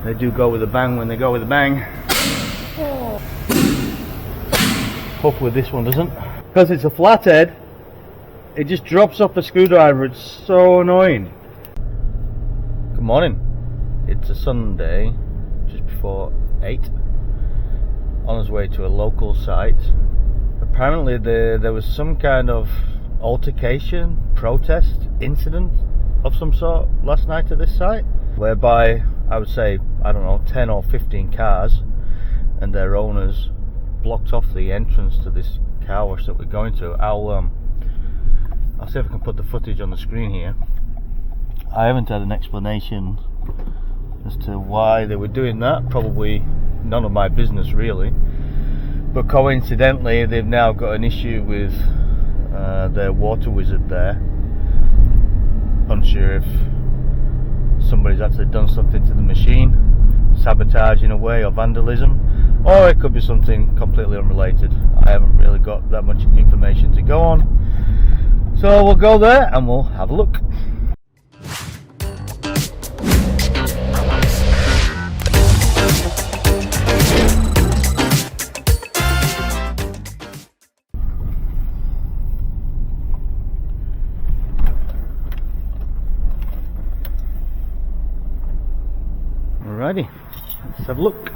They do go with a bang when they go with a bang. Hopefully this one doesn't. Because it's a flathead, it just drops off the screwdriver. It's so annoying. Good morning. It's a Sunday, just before 8. On his way to a local site. Apparently there was some kind of altercation, protest, incident of some sort last night at this site, whereby I would say, I don't know, 10 or 15 cars and their owners blocked off the entrance to this car wash that we're going to. I'll see if I can put the footage on the screen here. I haven't had an explanation as to why they were doing that. Probably none of my business really, but coincidentally they've now got an issue with their water wizard there. Unsure if somebody's actually done something to the machine, sabotage in a way, or vandalism, or it could be something completely unrelated. I haven't really got that much information to go on, so we'll go there and we'll have a look. Alrighty, let's have a look.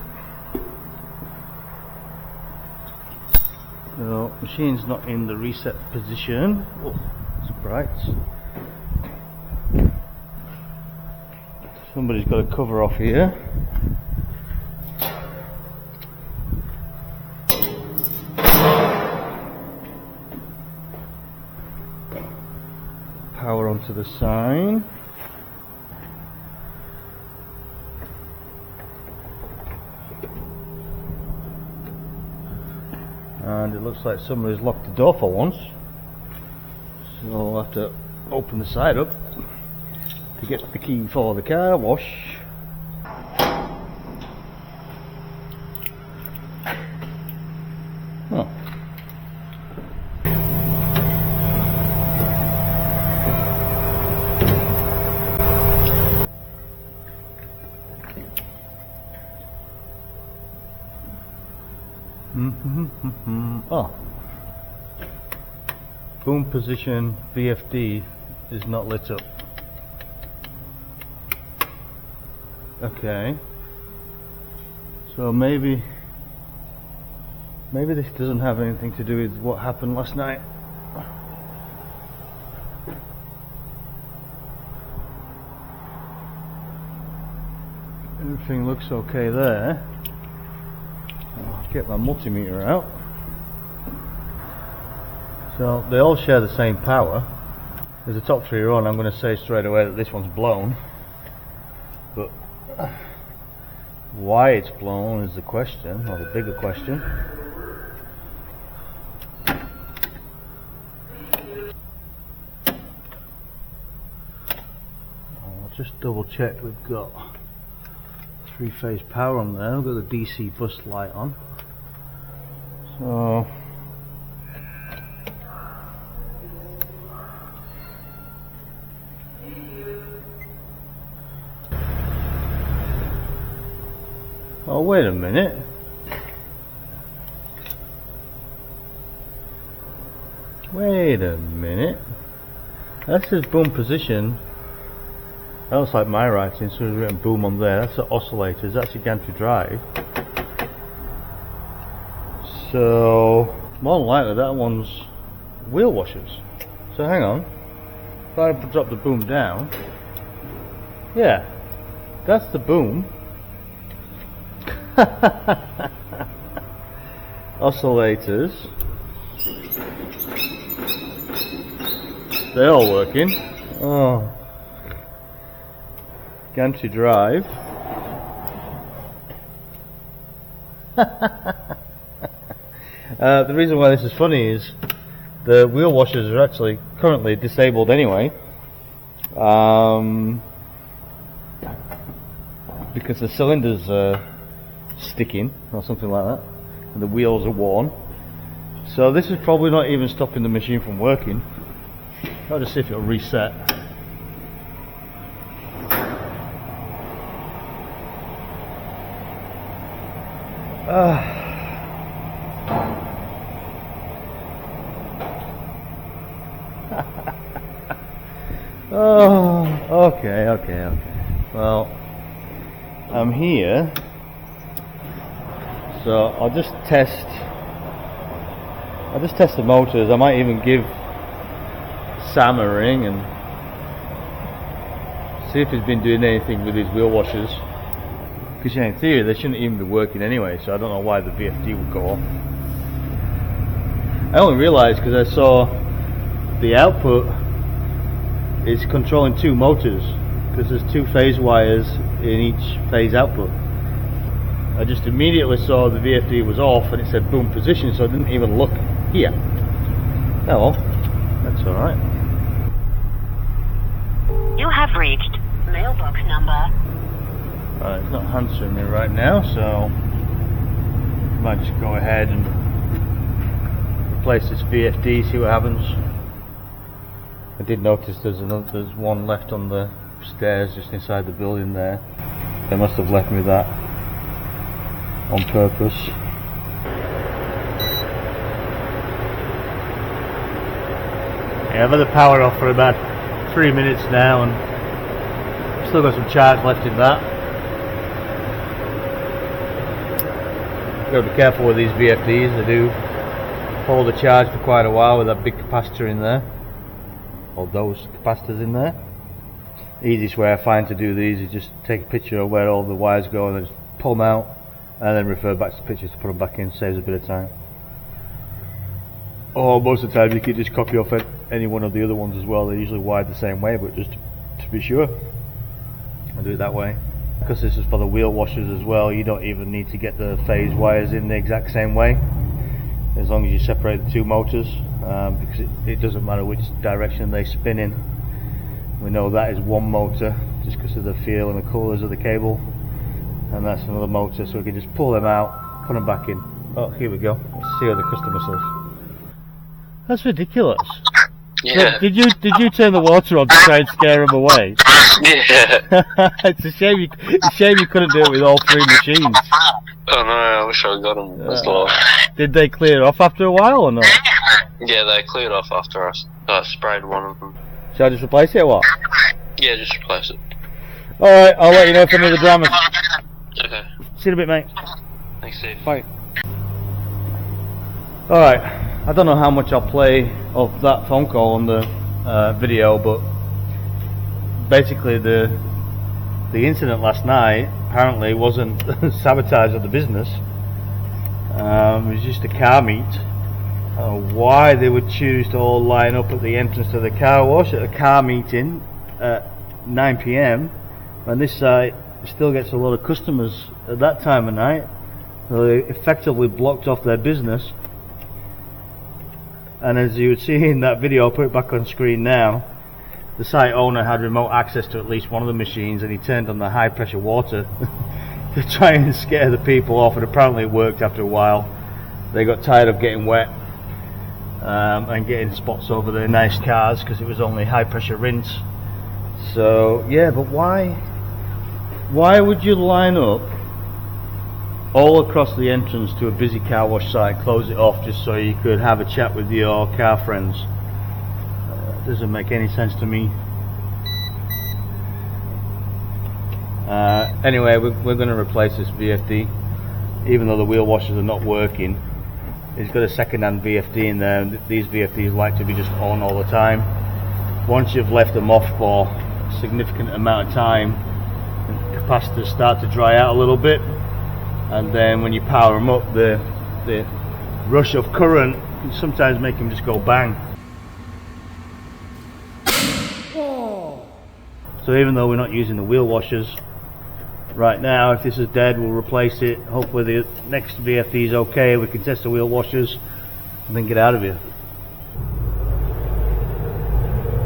The machine's not in the reset position. Oh, it's bright. Somebody's got a cover off here. Power onto the sign. And it looks like somebody's locked the door for once, so I'll have to open the side up to get the key for the car wash. Oh. Oh, boom position VFD is not lit up. Okay, so maybe this doesn't have anything to do with what happened last night. Everything looks okay there. I'll get my multimeter out. So they all share the same power. As the top three are on, I'm going to say straight away that this one's blown. But why it's blown is the question, or the bigger question. I'll just double check we've got 3-phase power on there. We've got the DC bus light on. So oh, wait a minute. Wait a minute. That says boom position. That looks like my writing, so there's written boom on there. That's the oscillators, that's your gantry drive. So, more than likely that one's wheel washers. So hang on. If I drop the boom down, yeah, that's the boom. Oscillators. They're all working. Oh. Gantry drive. The reason why this is funny is the wheel washers are actually currently disabled anyway, because the cylinders are sticking or something like that and the wheels are worn. So this is probably not even stopping the machine from working. I'll just see if it'll reset. Oh, okay. Well, I'm here, so I'll just test the motors. I might even give Sam a ring and see if he's been doing anything with his wheel washers, because in theory they shouldn't even be working anyway, so I don't know why the VFD would go off. I only realised because I saw the output is controlling two motors, because there's two phase wires in each phase output. I just immediately saw the VFD was off and it said boom position, so I didn't even look here. Oh well, that's alright. You have reached mailbox number. It's not answering me right now, so I might just go ahead and replace this VFD, see what happens. I did notice there's one left on the stairs just inside the building there. They must have left me that on purpose. Yeah, I've had the power off for about 3 minutes now and still got some charge left in that. Got to be careful with these VFDs, they do hold the charge for quite a while with that big capacitor in there, or those capacitors in there. The easiest way I find to do these is just take a picture of where all the wires go and then just pull them out and then refer back to the pictures to put them back in. Saves a bit of time. Or most of the time you can just copy off any one of the other ones as well. They're usually wired the same way, but just to be sure, I do it that way. Because this is for the wheel washers as well, you don't even need to get the phase wires in the exact same way, as long as you separate the two motors, because it doesn't matter which direction they spin in. We know that is one motor just because of the feel and the colours of the cable, and that's another motor, so we can just pull them out, put them back in. Oh, here we go. Let's see what the customer says. That's ridiculous. Yeah. Did you turn the water on to try and scare them away? Yeah. It's a shame you couldn't do it with all three machines. Oh no, I wish I got them as well. Did they clear off after a while or not? Yeah, they cleared off after I sprayed one of them. Shall I just replace it or what? Yeah, just replace it. Alright, I'll let you know if any of the dramas. Okay. See you in a bit, mate. Thanks, Steve. Bye. Alright, I don't know how much I'll play of that phone call on the video, but basically the incident last night apparently wasn't sabotage of the business. It was just a car meet. I don't know why they would choose to all line up at the entrance to the car wash at a car meeting at 9 PM when this site still gets a lot of customers at that time of night. So they effectively blocked off their business. And as you would see in that video, I'll put it back on screen now, the site owner had remote access to at least one of the machines, and he turned on the high pressure water to try and scare the people off, and apparently it worked after a while. They got tired of getting wet and getting spots over their nice cars because it was only high pressure rinse. So yeah, but why would you line up all across the entrance to a busy car wash site, close it off just so you could have a chat with your car friends? Doesn't make any sense to me. Anyway, we're going to replace this VFD, even though the wheel washers are not working. It's got a second-hand VFD in there, and these VFDs like to be just on all the time. Once you've left them off for a significant amount of time, the capacitors start to dry out a little bit, and then when you power them up, the rush of current can sometimes make them just go bang. So even though we're not using the wheel washers right now, if this is dead, we'll replace it. Hopefully the next VFD is okay, we can test the wheel washers and then get out of here.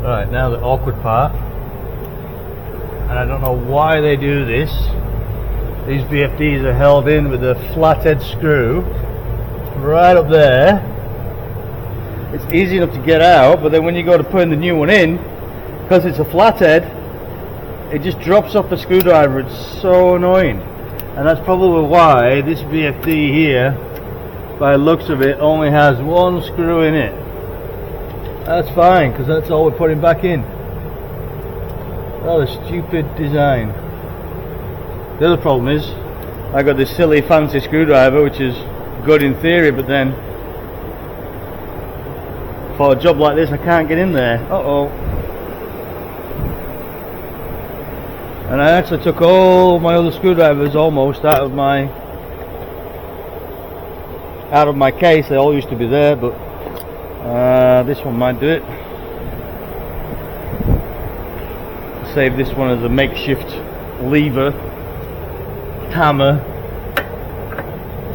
Right, now the awkward part, and I don't know why they do this. These VFDs are held in with a flathead screw right up there. It's easy enough to get out, but then when you go to putting the new one in, because it's a flathead, it just drops off the screwdriver. It's so annoying. And that's probably why this VFD here, by the looks of it, only has one screw in it. That's fine, because that's all we're putting back in. Oh, the stupid design. The other problem is, I got this silly fancy screwdriver, which is good in theory, but then for a job like this I can't get in there. Uh-oh. And I actually took all my other screwdrivers almost out of my case. They all used to be there, but this one might do it. Save this one as a makeshift lever, hammer,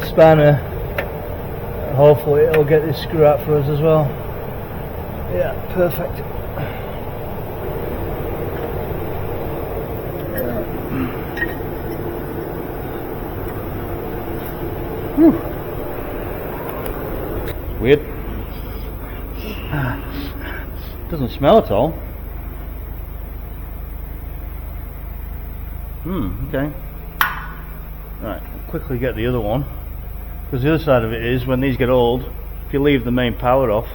spanner. Hopefully it'll get this screw out for us as well. Yeah, perfect. Whew. Weird. Doesn't smell at all. Okay. Right, I'll quickly get the other one, because the other side of it is, when these get old, if you leave the main power off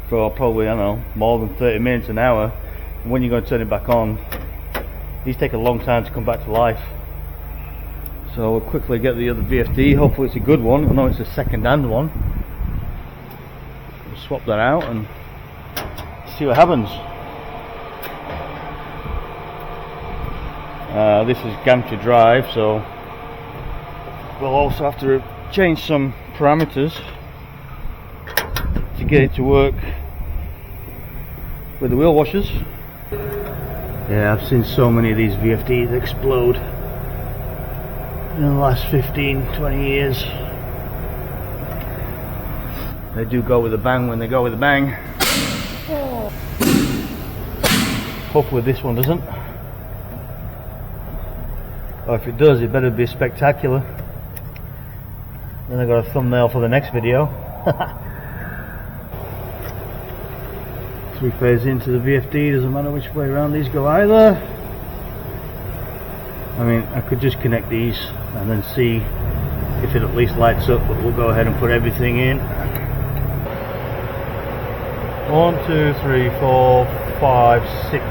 for probably, I don't know, more than 30 minutes, an hour, when you're going to turn it back on, these take a long time to come back to life. So we'll quickly get the other VFD. Hopefully it's a good one. I know it's a second-hand one. We'll swap that out and see what happens. This is gantry drive, so we'll also have to change some parameters to get it to work with the wheel washers. Yeah, I've seen so many of these VFDs explode in the last 15-20 years. They do go with a bang when they go with a bang. Hopefully this one doesn't. Or if it does, it better be spectacular. Then I got a thumbnail for the next video. 3-phase into the VFD, doesn't matter which way around these go either. I mean, I could just connect these and then see if it at least lights up, but we'll go ahead and put everything in. 1, 2, 3, 4, 5, 6.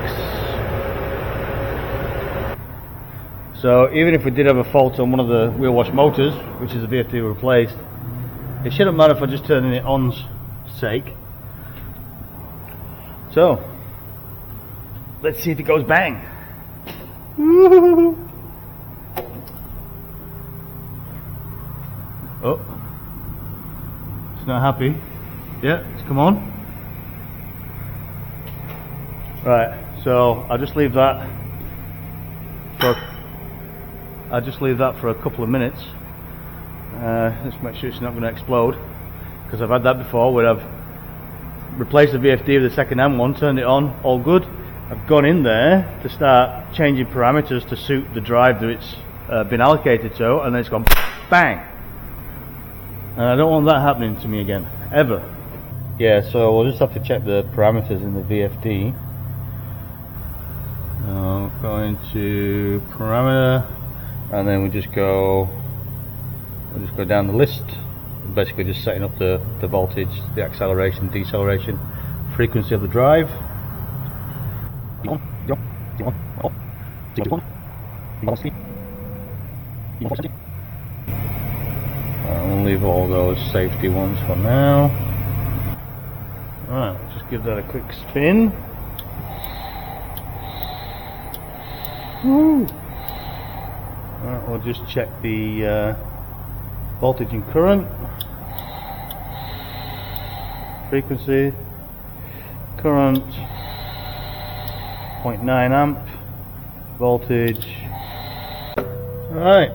So even if we did have a fault on one of the wheel wash motors, which is the VFD we replaced, it shouldn't matter for just turning it on's sake. So let's see if it goes bang. Oh, it's not happy. Yeah, it's come on. Right, so I'll just leave that for a couple of minutes. Let's make sure it's not going to explode, because I've had that before where I've replaced the VFD with the second-hand one, turned it on, all good. I've gone in there to start changing parameters to suit the drive that it's been allocated to, and then it's gone bang. And I don't want that happening to me again, ever. Yeah, so we'll just have to check the parameters in the VFD. Go into parameter, and then we'll just go down the list, basically just setting up the voltage, the acceleration, deceleration, frequency of the drive. I'll leave all those safety ones for now. Alright, just give that a quick spin. Woo. Alright, we'll just check the voltage and current, frequency, current 0.9 amp, voltage. Alright,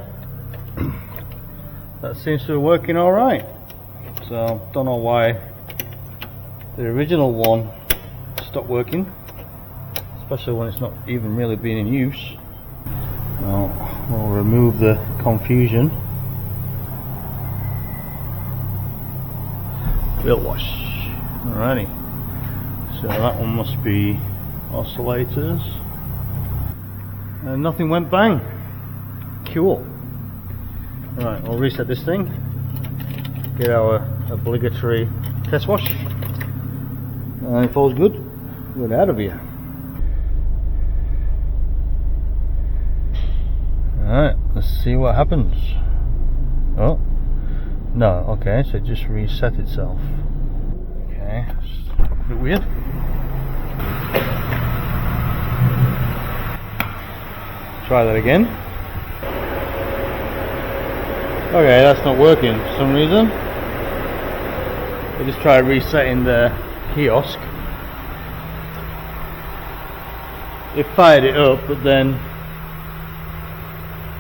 that seems to be working alright. So, don't know why the original one stopped working, especially when it's not even really being in use. Now, we'll remove the confusion. Wheel wash. Alrighty. So that one must be oscillators. And nothing went bang. cool. Right, we'll reset this thing, get our obligatory test wash, and if all's good, we're out of here. Alright, let's see what happens. Oh, no, okay, so it just reset itself. Okay, it's a bit weird. Try that again. Okay, that's not working for some reason. We just try resetting the kiosk. It fired it up, but then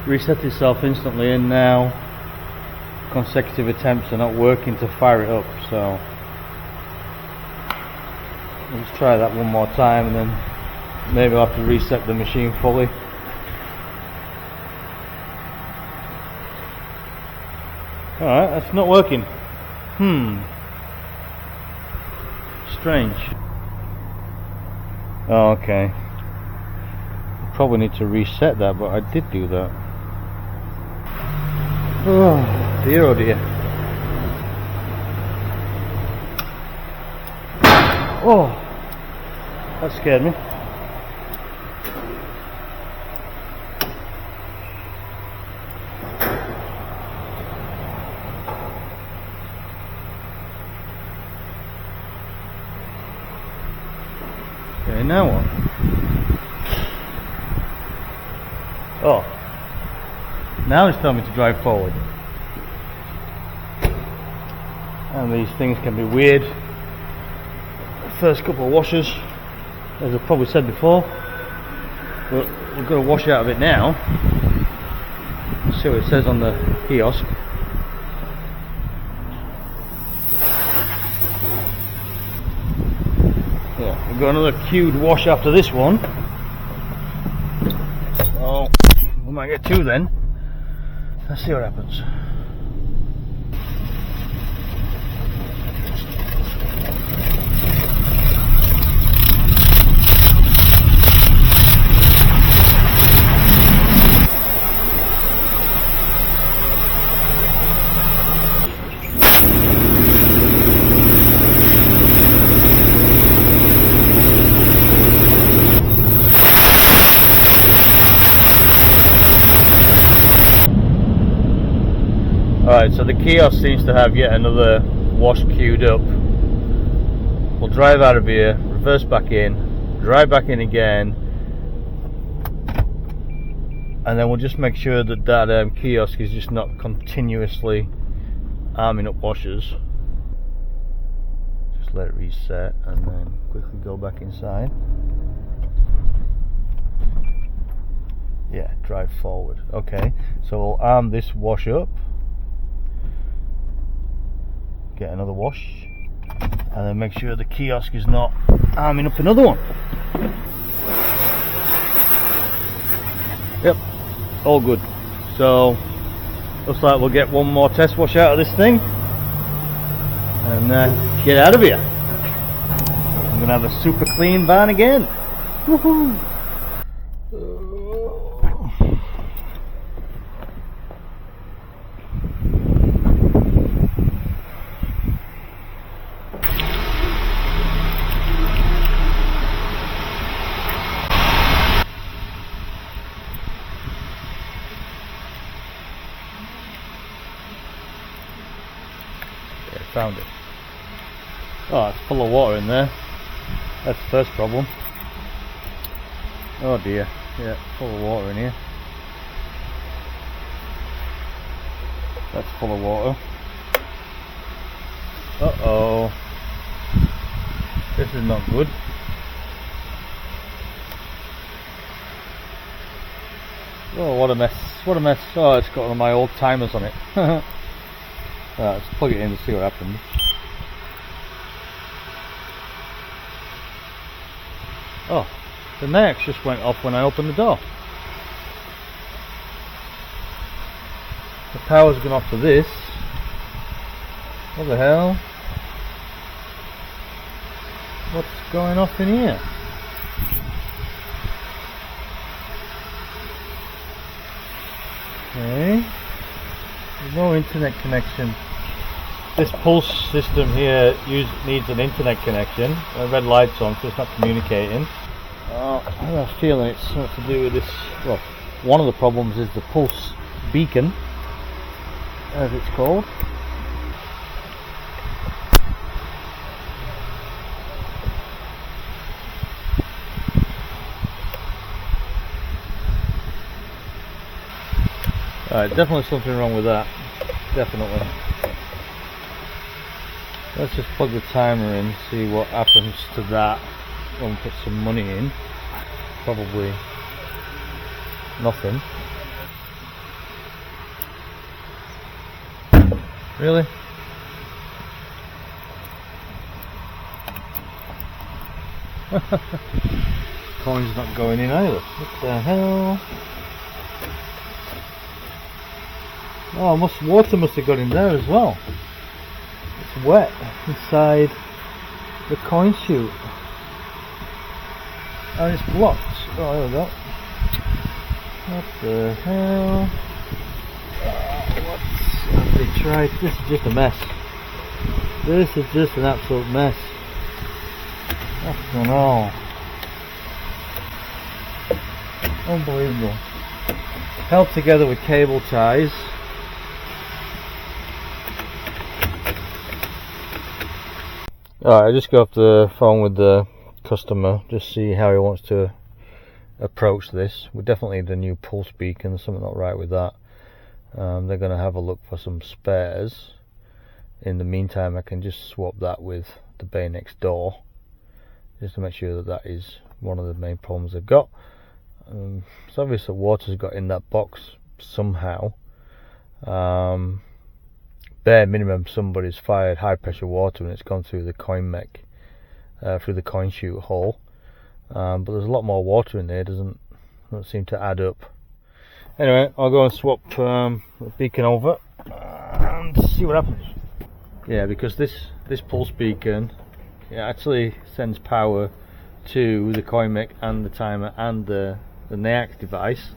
reset itself instantly, and now consecutive attempts are not working to fire it up. So let's try that one more time, and then maybe I'll have to reset the machine fully. Alright, that's not working. Strange. Oh, okay. Probably need to reset that, but I did do that. Oh dear, oh dear. Oh, that scared me. Okay, now what? Oh, now it's telling me to drive forward. And these things can be weird. The first couple of washes, as I've probably said before, but we've got to wash out of it now. Let's see what it says on the kiosk. Yeah, we've got another queued wash after this one. So we might get two then. Let's see what happens. Alright, so the kiosk seems to have yet another wash queued up. We'll drive out of here, reverse back in, drive back in again, and then we'll just make sure that that kiosk is just not continuously arming up washers. Just let it reset and then quickly go back inside. Yeah, drive forward. Okay, so we'll arm this wash up. Get another wash, and then make sure the kiosk is not arming up another one. Yep, all good. So looks like we'll get one more test wash out of this thing and get out of here. I'm gonna have a super clean van again. Woohoo! Found it. Oh, it's full of water in there. That's the first problem. Oh dear. Yeah, full of water in here. That's full of water. Uh-oh. This is not good. Oh, what a mess. What a mess. Oh, it's got one of my old timers on it. Right, let's plug it in to see what happens. Oh, the Nex just went off when I opened the door. The power's gone off to this. What the hell? What's going off in here? Okay. There's no internet connection. This pulse system here needs an internet connection. A red light's on, so it's not communicating. I have a feeling it's something to do with this. Well, one of the problems is the pulse beacon, as it's called. Alright, definitely something wrong with that. Definitely. Let's just plug the timer in, see what happens to that when we put some money in. Probably nothing. Really? Coin's not going in either. What the hell? Oh, water must have got in there as well. It's wet inside the coin chute. And it's blocked. Oh, there we go. What the hell? What have they tried? This is just a mess. This is just an absolute mess. What's going on? Unbelievable. Held together with cable ties. Alright, I just got off the phone with the customer, just see how he wants to approach this. We definitely need a new pulse beacon, something not right with that. They're going to have a look for some spares. In the meantime, I can just swap that with the bay next door, just to make sure that that is one of the main problems they've got. It's obvious that water's got in that box somehow. Bare minimum, somebody's fired high pressure water and it's gone through the coin mech, through the coin chute hole. But there's a lot more water in there. Doesn't seem to add up. Anyway, I'll go and swap the beacon over and see what happens. Yeah, because this pulse beacon, it actually sends power to the coin mech and the timer and the NAIAC device,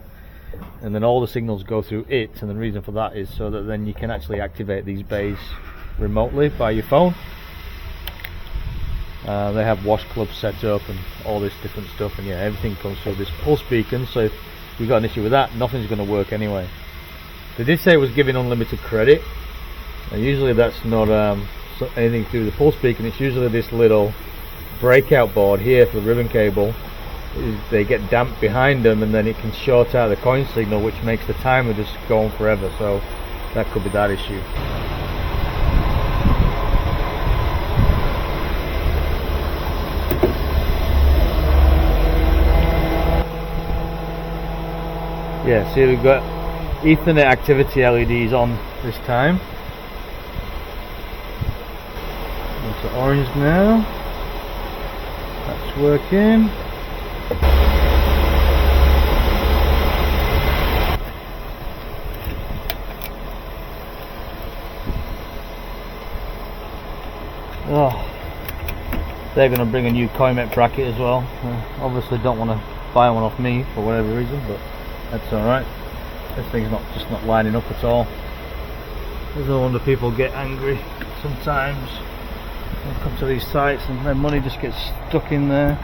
and then all the signals go through it. And the reason for that is so that then you can actually activate these bays remotely by your phone. They have wash clubs set up and all this different stuff, and yeah, everything comes through this pulse beacon. So if you've got an issue with that, nothing's going to work anyway. They did say it was giving unlimited credit, and usually that's not anything to do with the pulse beacon. It's usually this little breakout board here for the ribbon cable. They get damp behind them, and then it can short out the coin signal, which makes the timer just go on forever. So that could be that issue. Yeah, see, we've got Ethernet activity LEDs on this time. It's orange now. That's working. Oh, they're going to bring a new coin mech bracket as well. Obviously don't want to buy one off me for whatever reason, but that's alright. This thing's just not lining up at all. There's no wonder people get angry sometimes. They come to these sites and their money just gets stuck in there.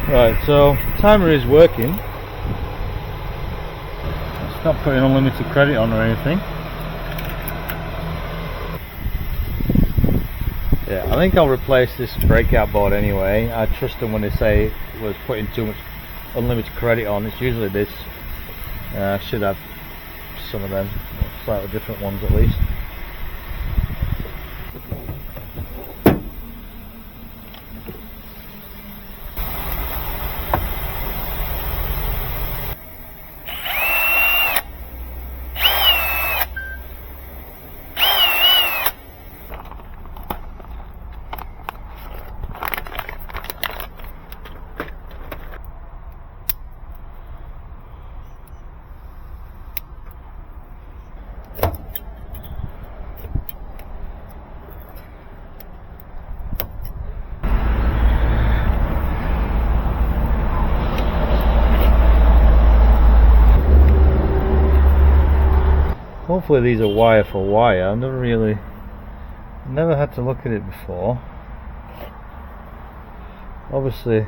Right, so timer is working. It's not putting unlimited credit on or anything. Yeah, I think I'll replace this breakout board anyway. I trust them when they say it was putting too much unlimited credit on. It's usually this. I should have some of them, slightly different ones at least. hopefully these are wire for wire. I've never had to look at it before. Obviously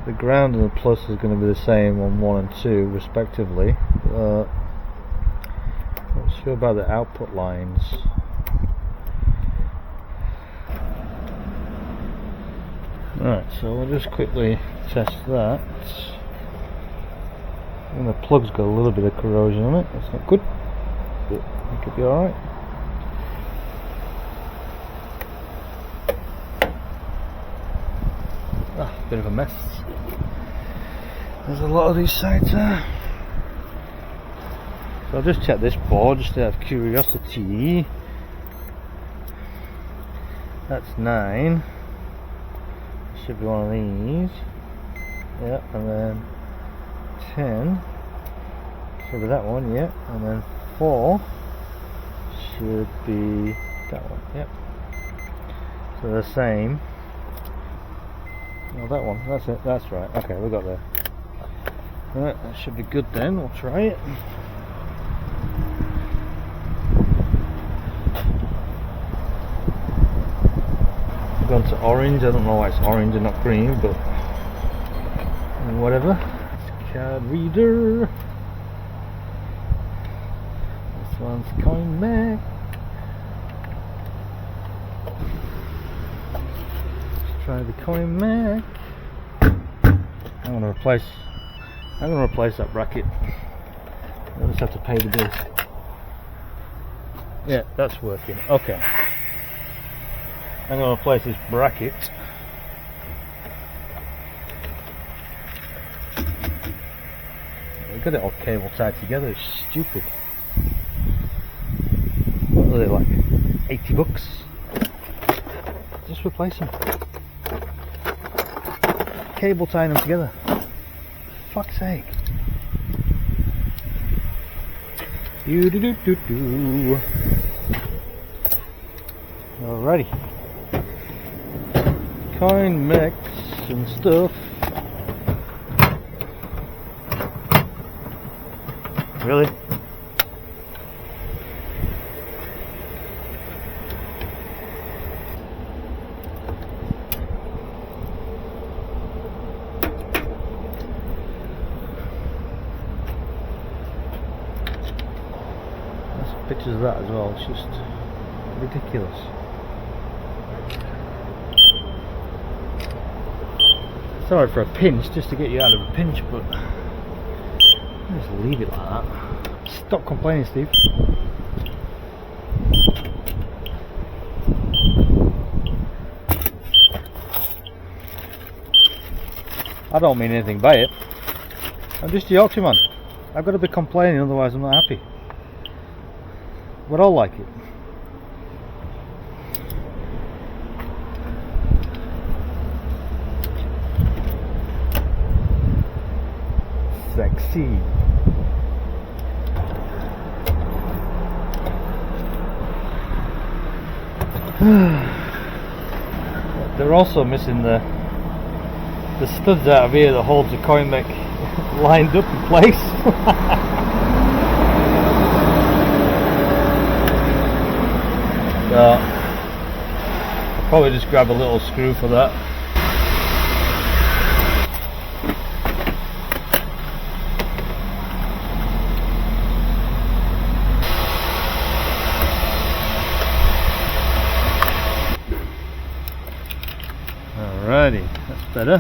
the ground and the plus is going to be the same on 1 and 2 respectively. Not sure about the output lines. Right, so we'll just quickly test that. And the plug's got a little bit of corrosion on it. That's not good, but it could be alright. Bit of a mess. There's a lot of these sides there. So I'll just check this board just out of curiosity. That's 9. Should be one of these. Yeah, and then 10. Should be that one, yeah. And then 4 should be that one, yep. So the same. Oh, that one, that's it, that's right. Okay, we got there. Right, that should be good then, we'll try it. Gone to orange, I don't know why it's orange and not green, but whatever. Card reader. This one's coin Mac. Try the coin Mac. I'm gonna replace that bracket. I'll just have to pay the bill. Yeah, that's working. Okay. I'm gonna replace this bracket. Look at it all cable tied together, it's stupid. What are they, like 80 bucks? Just replace them. Cable tying them together. Fuck's sake. Do-do-do-do-do. Alrighty. Coin mix and stuff. Really? Pictures of that as well, it's just ridiculous. Sorry for a pinch, just to get you out of a pinch, but just leave it like that. Stop complaining, Steve. I don't mean anything by it. I'm just a Yorkshireman. I've got to be complaining, otherwise I'm not happy. We're all like it. Sexy. They're also missing the studs out of here that holds the coin mech lined up in place. So I'll probably just grab a little screw for that. Alrighty, that's better.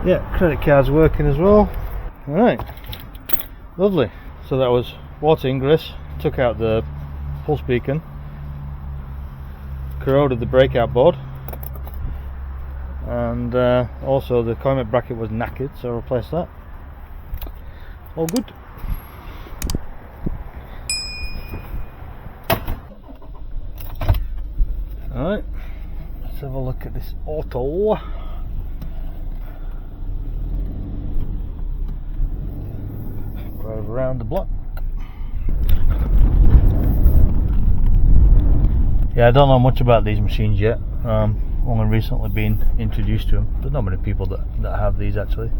Yeah, credit card's working as well. Alright, lovely. So that was water ingress, took out the pulse beacon, corroded the breakout board, and also the coin mech bracket was knackered, so I replaced that. All good. Alright, let's have a look at this auto. Around the block. Yeah, I don't know much about these machines yet. Only recently been introduced to them. There's not many people that have these actually.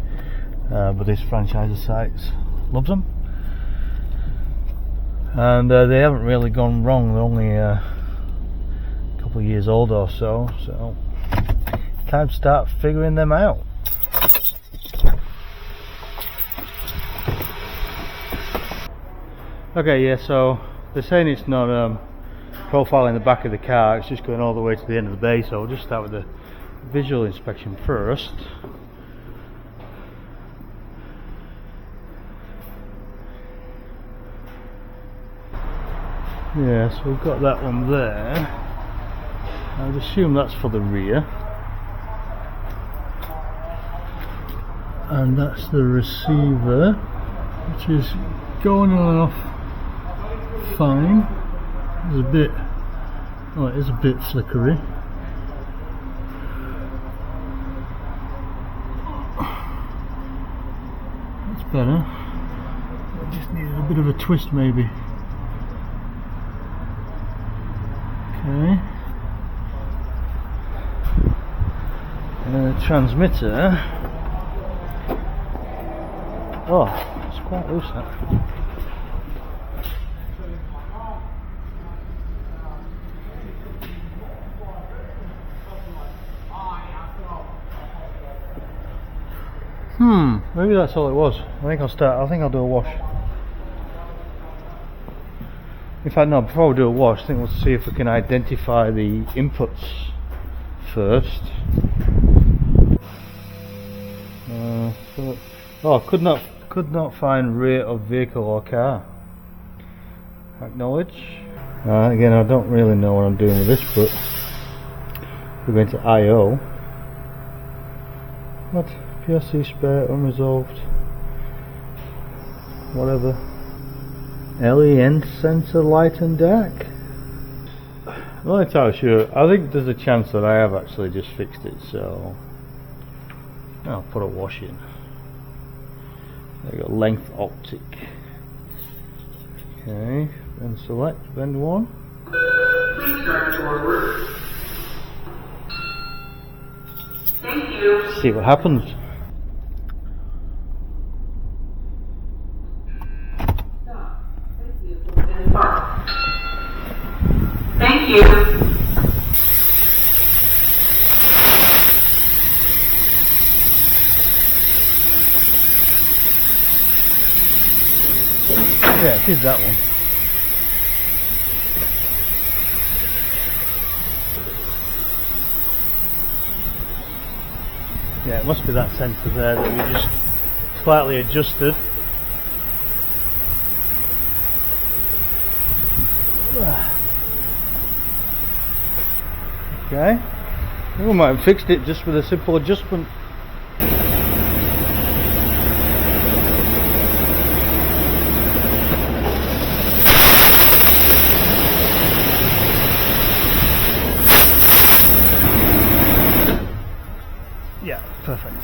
but this franchise sites loves them, and they haven't really gone wrong. They're only a couple of years old or so, so time to start figuring them out. Okay, yeah, so they're saying it's not profiling the back of the car, it's just going all the way to the end of the bay, so we'll just start with the visual inspection first. Yeah, so we've got that one there. I would assume that's for the rear. And that's the receiver, which is going on and off fine. It's a bit, oh, it is a bit flickery. That's better. I just needed a bit of a twist maybe. Okay. And then the transmitter. Oh, it's quite loose that. Maybe that's all it was. I think I'll do a wash. In fact, no, before we do a wash, I think we'll see if we can identify the inputs first. Could not find rear of vehicle or car. Acknowledge. Again, I don't really know what I'm doing with this, but we're going to I/O. What? PLC spare, unresolved. Whatever. LEN sensor light and dark. I'm not entirely sure. I think there's a chance that I have actually just fixed it, so I'll put a wash in. There you go, length optic. Okay, then select, bend one. Please drive forward. Thank you. See what happens. Thank you. Yeah, it is that one. Yeah, it must be that sensor there that we just slightly adjusted. Okay, we might have fixed it just with a simple adjustment. Yeah, perfect.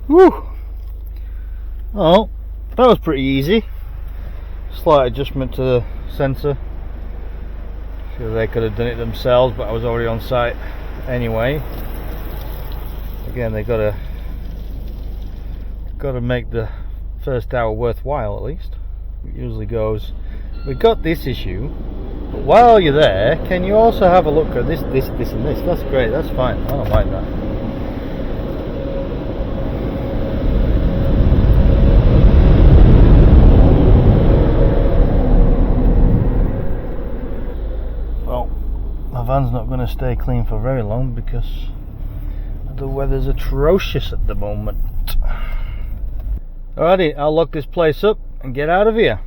Woo! Oh, that was pretty easy. Slight adjustment to the sensor. Sure, they could have done it themselves, but I was already on site anyway. Again, they gotta make the first hour worthwhile at least. It usually goes, we got this issue, but while you're there, can you also have a look at this, and this? That's great, that's fine, I don't mind that. Well, my van's not going to stay clean for very long because the weather's atrocious at the moment. Alrighty, I'll lock this place up and get out of here.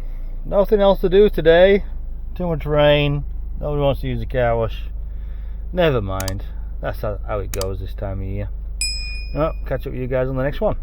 Nothing else to do today. Too much rain. Nobody wants to use the car wash. Never mind. That's how it goes this time of year. Well, catch up with you guys on the next one.